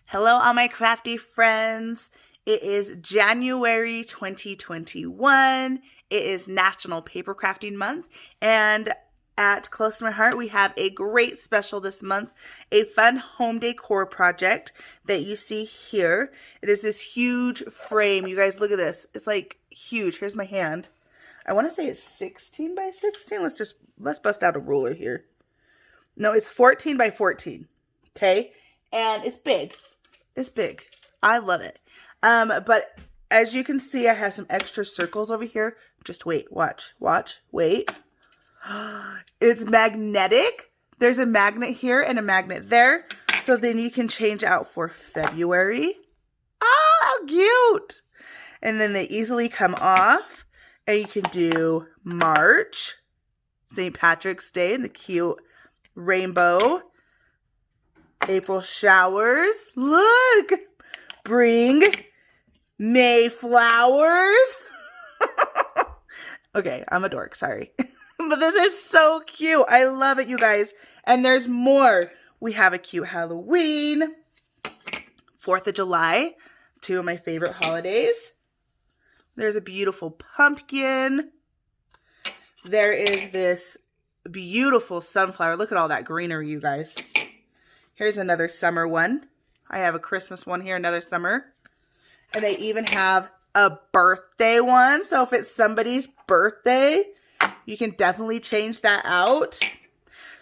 Hello, all my crafty friends. It is January 2021. It is National Papercrafting Month, and at Close to My Heart, we have a great special this month, a fun home decor project that you see here. It is this huge frame. You guys, look at this. It's like huge. Here's my hand. I want to say it's 16 by 16. Let's bust out a ruler here. No, it's 14 by 14. Okay? And it's big. It's big. I love it. But as you can see, I have some extra circles over here. Just wait, watch, wait. It's magnetic. There's a magnet here and a magnet there. So then you can change out for February. Oh, how cute. And then they easily come off. And you can do March, St. Patrick's Day, and the cute rainbow. April showers. Look. Bring May flowers. Okay, I'm a dork. Sorry. But this is so cute. I love it, you guys. And there's more. We have a cute Halloween. 4th of July. 2 of my favorite holidays. There's a beautiful pumpkin. There is this beautiful sunflower. Look at all that greenery, you guys. Here's another summer one. I have a Christmas one here, another summer. And they even have a birthday one. So if it's somebody's birthday, you can definitely change that out.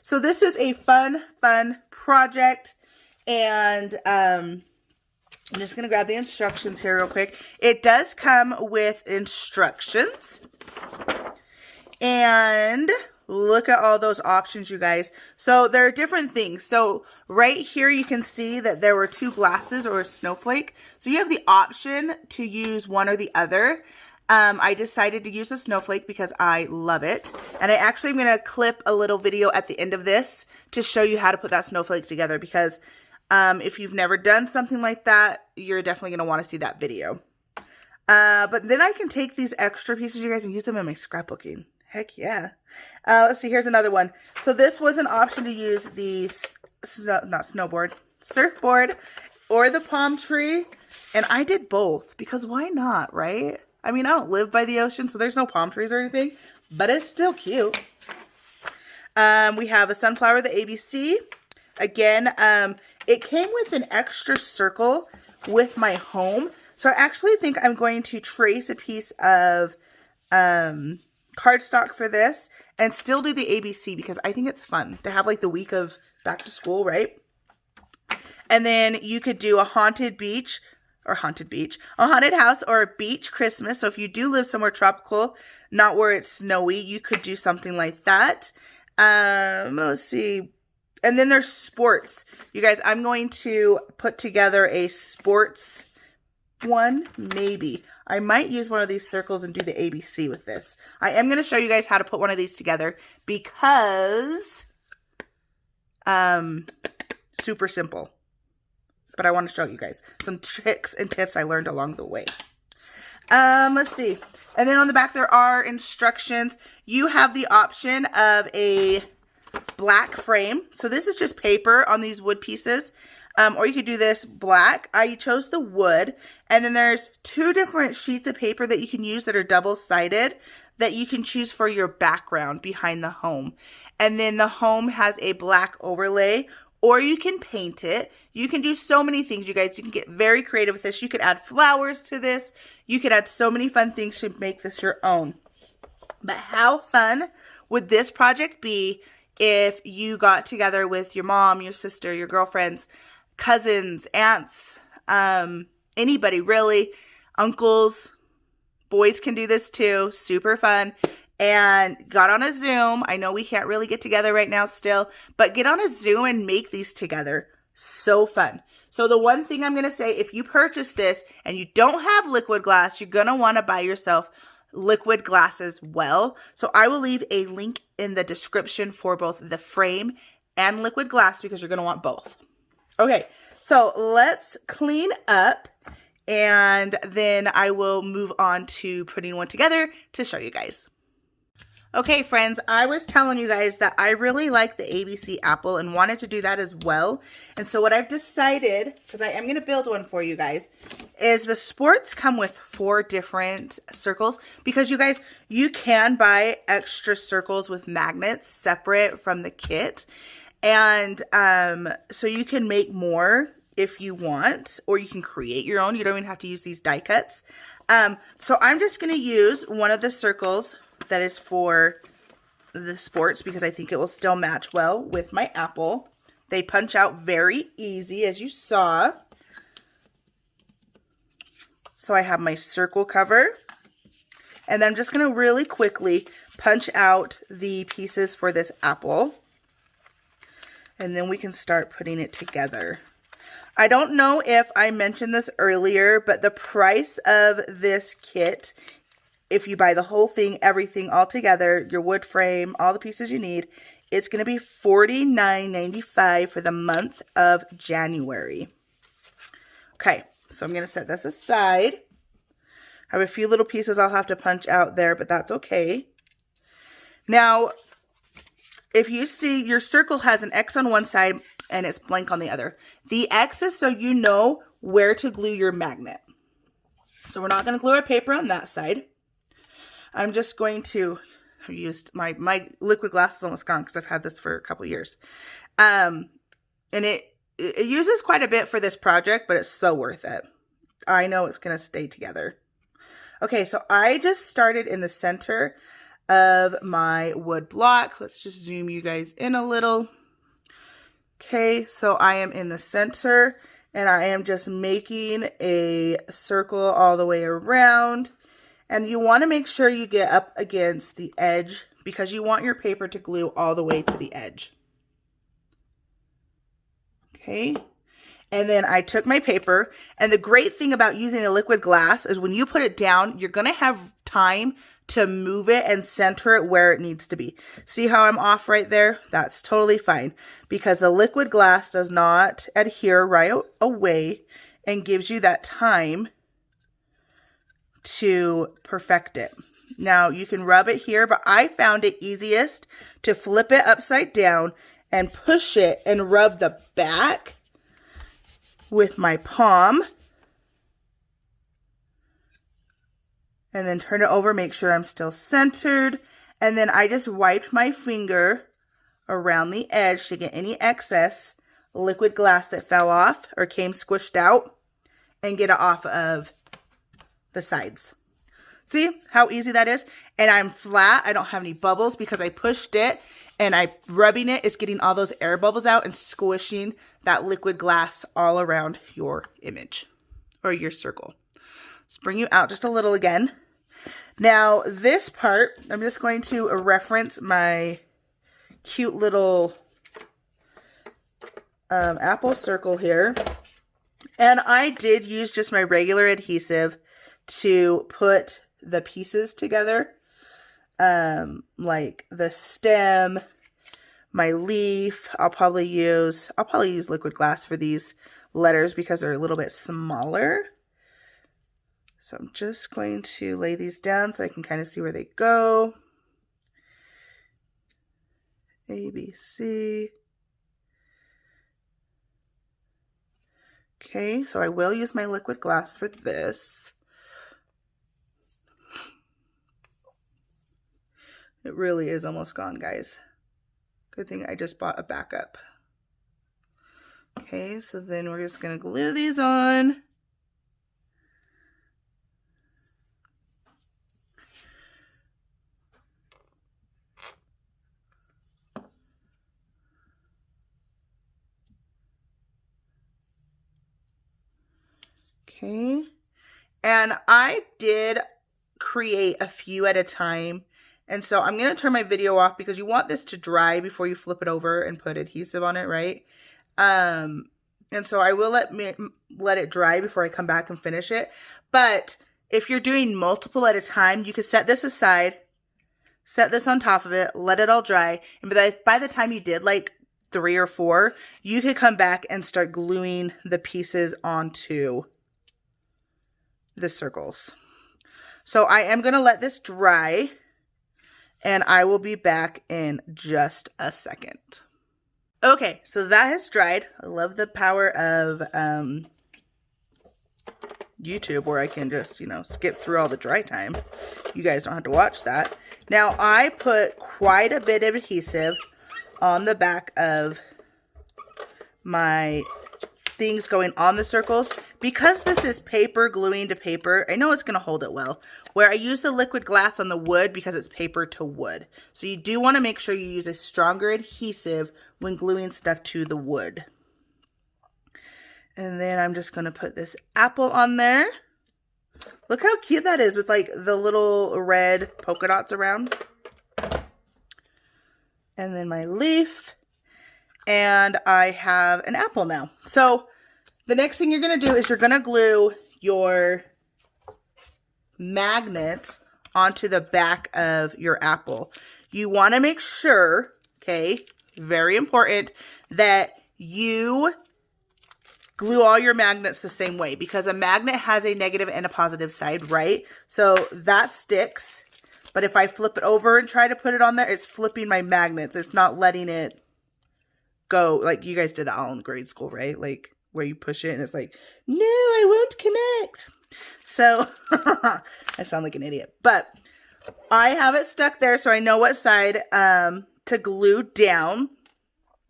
So this is a fun project. And I'm just going to grab the instructions here real quick. It does come with instructions. And look at all those options, you guys. So there are different things. So right here you can see that there were 2 glasses or a snowflake. So you have the option to use one or the other. I decided to use a snowflake because I love it. And I actually am going to clip a little video at the end of this to show you how to put that snowflake together, because if you've never done something like that, you're definitely going to want to see that video. But then I can take these extra pieces, you guys, and use them in my scrapbooking. Heck yeah. Let's see, here's another one. So this was an option to use the surfboard or the palm tree. And I did both because why not, right? I mean, I don't live by the ocean, so there's no palm trees or anything, but it's still cute. We have a sunflower, the ABC. Again, it came with an extra circle with my home. So I actually think I'm going to trace a piece of cardstock for this and still do the ABC because I think it's fun to have like the week of back to school, right? And then you could do a haunted house or a beach Christmas. So if you do live somewhere tropical, not where it's snowy, you could do something like that. Let's see. And then there's sports. You guys, I'm going to put together a sports one, maybe. I might use one of these circles and do the ABC with this. I am going to show you guys how to put one of these together because super simple. But I want to show you guys some tricks and tips I learned along the way. Let's see. And then on the back there are instructions. You have the option of a black frame. So this is just paper on these wood pieces. Or you could do this black. I chose the wood. And then there's 2 different sheets of paper that you can use that are double-sided that you can choose for your background behind the home. And then the home has a black overlay, or you can paint it. You can do so many things, you guys. You can get very creative with this. You could add flowers to this. You could add so many fun things to make this your own. But how fun would this project be if you got together with your mom, your sister, your girlfriends, cousins, aunts, anybody really, uncles, boys can do this too, super fun, and got on a Zoom. I know we can't really get together right now still, but get on a Zoom and make these together. So fun. So the one thing I'm going to say, if you purchase this and you don't have liquid glass, you're going to want to buy yourself liquid glass as well. So I will leave a link in the description for both the frame and liquid glass because you're going to want both. Okay, so let's clean up and then I will move on to putting one together to show you guys. Okay, friends, I was telling you guys that I really like the ABC apple and wanted to do that as well. And so what I've decided, because I am going to build one for you guys, is the sports come with 4 different circles. Because you guys, you can buy extra circles with magnets separate from the kit. And so you can make more if you want, or you can create your own. You don't even have to use these die cuts. So I'm just going to use one of the circles that is for the sports because I think it will still match well with my apple. They punch out very easy, as you saw. So I have my circle cover, and then I'm just going to really quickly punch out the pieces for this apple, and then we can start putting it together. I don't know if I mentioned this earlier, but the price of this kit, if you buy the whole thing, everything all together, your wood frame, all the pieces you need, it's going to be $49.95 for the month of January. Okay, so I'm going to set this aside. I have a few little pieces I'll have to punch out there, but that's okay. Now, if you see, your circle has an X on one side and it's blank on the other. The X is so you know where to glue your magnet. So we're not going to glue our paper on that side. I'm just going to, I've used my liquid glass is almost gone because I've had this for a couple years. And it uses quite a bit for this project, but it's so worth it. I know it's going to stay together. Okay, so I just started in the center of my wood block. Let's just zoom you guys in a little. Okay, so I am in the center and I am just making a circle all the way around. And you want to make sure you get up against the edge because you want your paper to glue all the way to the edge. Okay. And then I took my paper, and the great thing about using a liquid glass is when you put it down, you're going to have time to move it and center it where it needs to be. See how I'm off right there? That's totally fine because the liquid glass does not adhere right away and gives you that time to perfect it. Now you can rub it here, but I found it easiest to flip it upside down and push it and rub the back with my palm. And then turn it over, make sure I'm still centered. And then I just wiped my finger around the edge to get any excess liquid glass that fell off or came squished out and get it off of the sides. See how easy that is? And I'm flat. I don't have any bubbles because I pushed it and I'm rubbing it. It's getting all those air bubbles out and squishing that liquid glass all around your image or your circle. Let's bring you out just a little again. Now this part, I'm just going to reference my cute little apple circle here. And I did use just my regular adhesive to put the pieces together, like the stem, my leaf. I'll probably use liquid glass for these letters because they're a little bit smaller. So I'm just going to lay these down so I can kind of see where they go. A, B, C. Okay, so I will use my liquid glass for this. It really is almost gone, guys. Good thing I just bought a backup. Okay, so then we're just going to glue these on. Okay, and I did create a few at a time, and so I'm going to turn my video off because you want this to dry before you flip it over and put adhesive on it, right? And so I will let it dry before I come back and finish it. But if you're doing multiple at a time, you could set this aside, set this on top of it, let it all dry, and by the time you did like 3 or 4, you could come back and start gluing the pieces onto the circles. So I am going to let this dry, and I will be back in just a second. Okay, so that has dried. I love the power of YouTube where I can just, you know, skip through all the dry time. You guys don't have to watch that. Now, I put quite a bit of adhesive on the back of my things going on the circles. Because this is paper gluing to paper, I know it's going to hold it well. Where I use the liquid glass on the wood because it's paper to wood. So you do want to make sure you use a stronger adhesive when gluing stuff to the wood. And then I'm just going to put this apple on there. Look how cute that is with like the little red polka dots around. And then my leaf. And I have an apple now. So the next thing you're going to do is you're going to glue your magnet onto the back of your apple. You want to make sure, okay, very important, that you glue all your magnets the same way, because a magnet has a negative and a positive side, right? So that sticks, but if I flip it over and try to put it on there, it's flipping my magnets. It's not letting it go. Like you guys did that all in grade school, right? Like where you push it and it's like, no, I won't connect. So I sound like an idiot, but I have it stuck there so I know what side to glue down,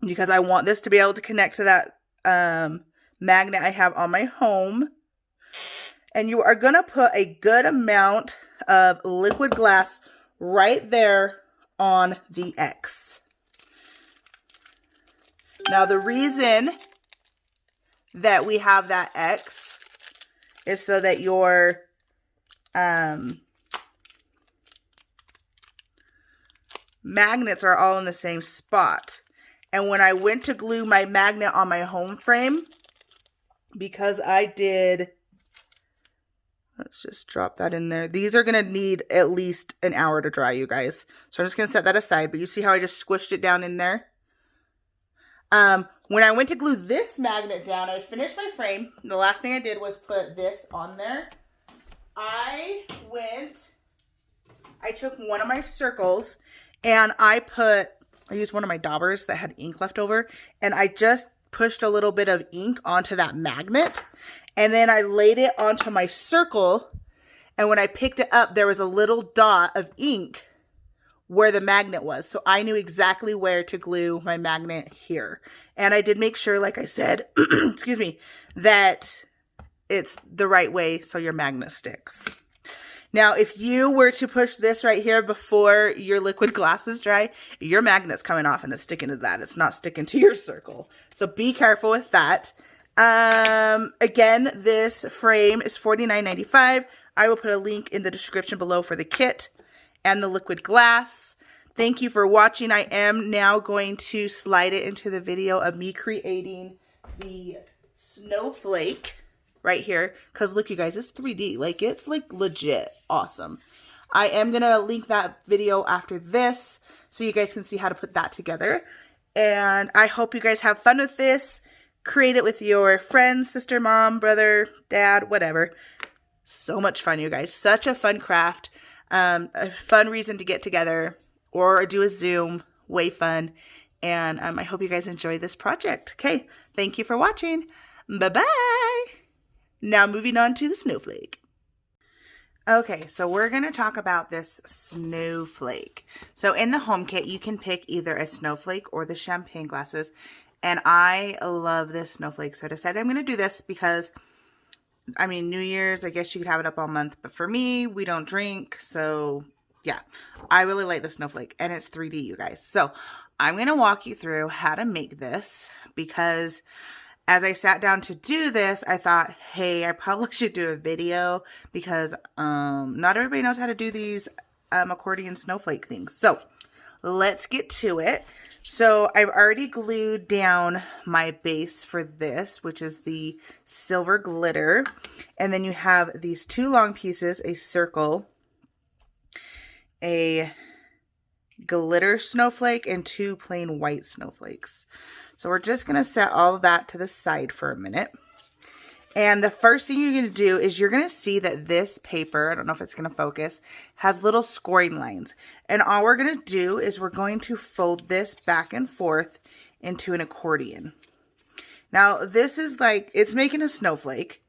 because I want this to be able to connect to that magnet I have on my home. And you are going to put a good amount of liquid glass right there on the X. Now the reason that we have that X is so that your magnets are all in the same spot. And when I went to glue my magnet on my home frame, because I did, let's just drop that in there. These are going to need at least an hour to dry, you guys. So I'm just going to set that aside. But you see how I just squished it down in there? When I went to glue this magnet down, I finished my frame. The last thing I did was put this on there. I took one of my circles and I used one of my daubers that had ink left over, and I just pushed a little bit of ink onto that magnet, and then I laid it onto my circle, and when I picked it up, there was a little dot of ink where the magnet was. So I knew exactly where to glue my magnet here. And I did make sure, like I said, excuse me, that it's the right way so your magnet sticks. Now, if you were to push this right here before your liquid glass is dry, your magnet's coming off and it's sticking to that. It's not sticking to your circle. So be careful with that. Again, this frame is $49.95. I will put a link in the description below for the kit and the liquid glass. Thank you for watching. I am now going to slide it into the video of me creating the snowflake right here, because look, you guys, it's 3D. Like, it's like legit awesome. I am gonna link that video after this so you guys can see how to put that together. And I hope you guys have fun with this. Create it with your friends, sister, mom, brother, dad, whatever. So much fun, you guys. Such a fun craft. A fun reason to get together or do a Zoom. Way fun. And I hope you guys enjoy this project. Okay, thank you for watching. Bye-bye. Now moving on to the snowflake. Okay, so we're going to talk about this snowflake. So in the home kit, you can pick either a snowflake or the champagne glasses. And I love this snowflake. So I decided I'm going to do this because, I mean, New Year's, I guess you could have it up all month. But for me, we don't drink. So yeah, I really like the snowflake. And it's 3D, you guys. So I'm going to walk you through how to make this, because as I sat down to do this, I thought, hey, I probably should do a video, because not everybody knows how to do these accordion snowflake things. So let's get to it. So I've already glued down my base for this, which is the silver glitter. And then you have these two long pieces, a circle, a glitter snowflake, and two plain white snowflakes. So we're just going to set all of that to the side for a minute. And the first thing you're going to do is you're going to see that this paper, I don't know if it's going to focus, has little scoring lines. And all we're going to do is we're going to fold this back and forth into an accordion. Now, this is like, it's making a snowflake,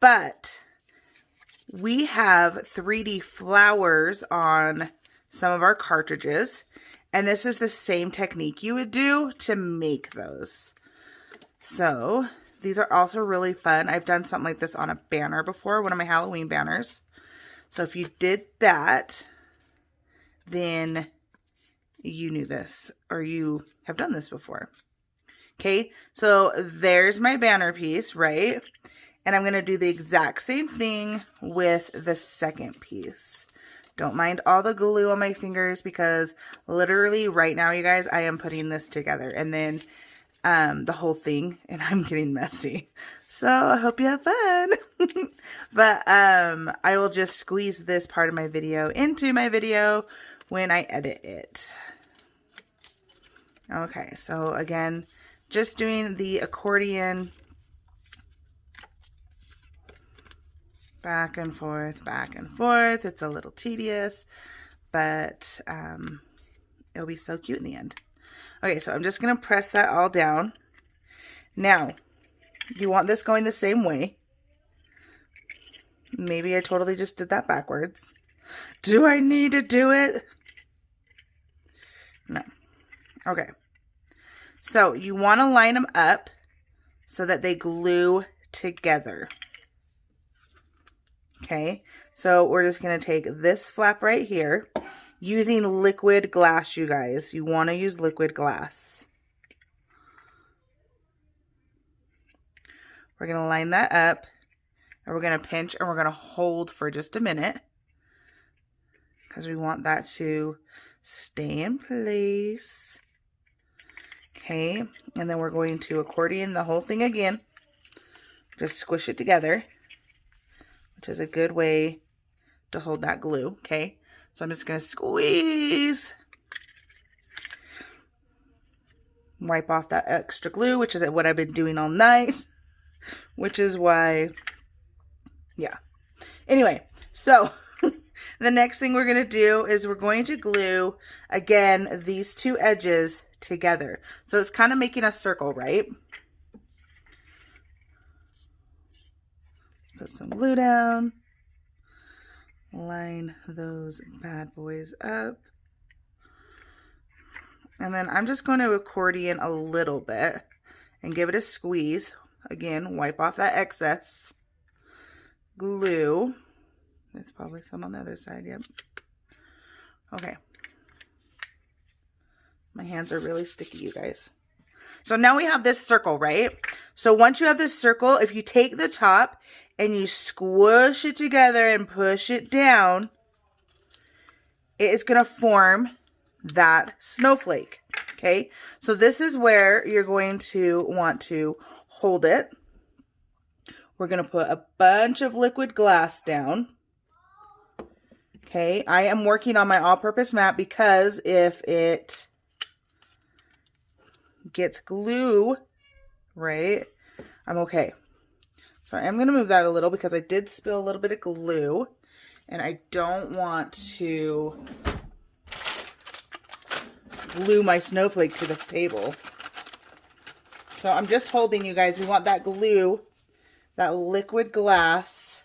but we have 3D flowers on some of our cartridges. And this is the same technique you would do to make those. So these are also really fun. I've done something like this on a banner before, one of my Halloween banners. So if you did that, then you knew this or you have done this before. Okay, so there's my banner piece, right? And I'm going to do the exact same thing with the second piece. Don't mind all the glue on my fingers because literally right now, you guys, I am putting this together and then the whole thing, and I'm getting messy. So I hope you have fun. But I will just squeeze this part of my video into my video when I edit it. Okay, so again, just doing the accordion back and forth, back and forth. It's a little tedious, but it'll be so cute in the end. Okay, so I'm just going to press that all down. Now, you want this going the same way. Maybe I totally just did that backwards. Do I need to do it? No. Okay. So you want to line them up so that they glue together. Okay, so we're just going to take this flap right here using liquid glass, you guys. You want to use liquid glass. We're going to line that up and we're going to pinch and we're going to hold for just a minute because we want that to stay in place. Okay, and then we're going to accordion the whole thing again. Just squish it together, which is a good way to hold that glue, okay? So I'm just going to squeeze. Wipe off that extra glue, which is what I've been doing all night. Which is why, yeah. Anyway, so the next thing we're going to do is we're going to glue, again, these two edges together. So it's kind of making a circle, right? Let's put some glue down. Line those bad boys up. And then I'm just going to accordion a little bit and give it a squeeze. Again, wipe off that excess glue. There's probably some on the other side, yep. Okay. My hands are really sticky, you guys. So now we have this circle, right? So once you have this circle, if you take the top and you squish it together and push it down, it is going to form that snowflake, okay? So this is where you're going to want to hold it. We're going to put a bunch of liquid glass down. Okay, I am working on my all-purpose mat because if it gets glue, right, I'm okay. So I'm going to move that a little because I did spill a little bit of glue and I don't want to glue my snowflake to the table. So I'm just holding, you guys. We want that glue, that liquid glass,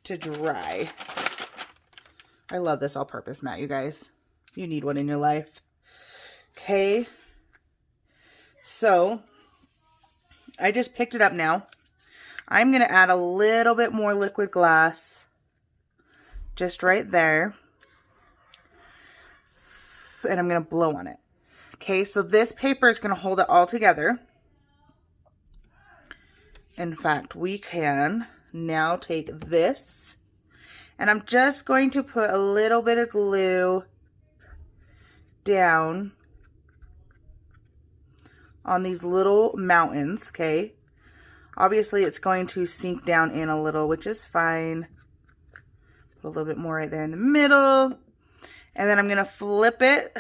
to dry. I love this all-purpose mat, you guys. You need one in your life. Okay. So I just picked it up now. I'm going to add a little bit more liquid glass just right there. And I'm going to blow on it. Okay, so this paper is going to hold it all together. In fact, we can now take this and I'm just going to put a little bit of glue down on these little mountains, okay? Obviously, it's going to sink down in a little, which is fine. Put a little bit more right there in the middle. And then I'm going to flip it.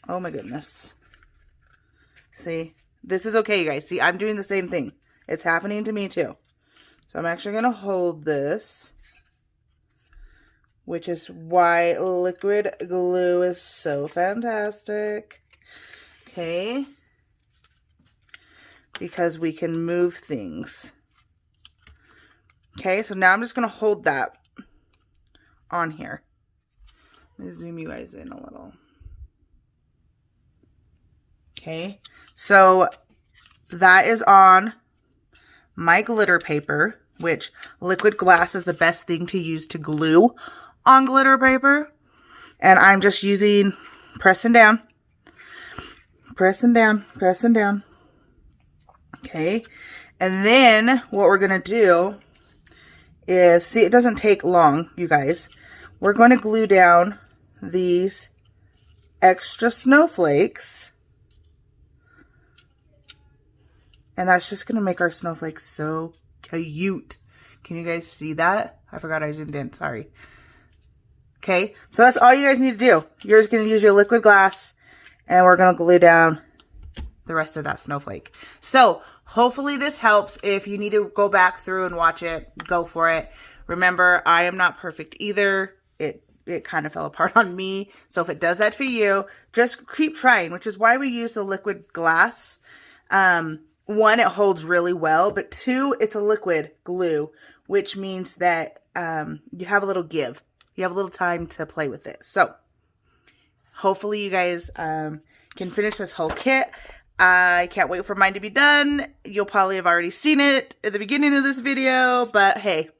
Oh my goodness. See? This is okay, you guys. See, I'm doing the same thing. It's happening to me too. So I'm actually going to hold this, which is why liquid glue is so fantastic. Okay. Because we can move things. Okay, so now I'm just going to hold that on here. Let me zoom you guys in a little. Okay, so that is on my glitter paper, which liquid glass is the best thing to use to glue on glitter paper. And I'm just using, pressing down, pressing down, pressing down. Okay, and then what we're going to do is, see, it doesn't take long, you guys. We're going to glue down these extra snowflakes. And that's just going to make our snowflakes so cute. Can you guys see that? I forgot I zoomed in. Sorry. Okay, so that's all you guys need to do. You're just going to use your liquid glass, and we're going to glue down the rest of that snowflake. So hopefully this helps. If you need to go back through and watch it, go for it. Remember, I am not perfect either. It kind of fell apart on me. So if it does that for you, just keep trying, which is why we use the liquid glass. One, it holds really well, but two, it's a liquid glue, which means that you have a little give. You have a little time to play with it. So hopefully you guys can finish this whole kit. I can't wait for mine to be done. You'll probably have already seen it at the beginning of this video, but hey,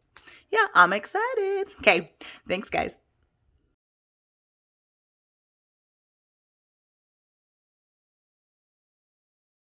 yeah, I'm excited. Okay, thanks guys.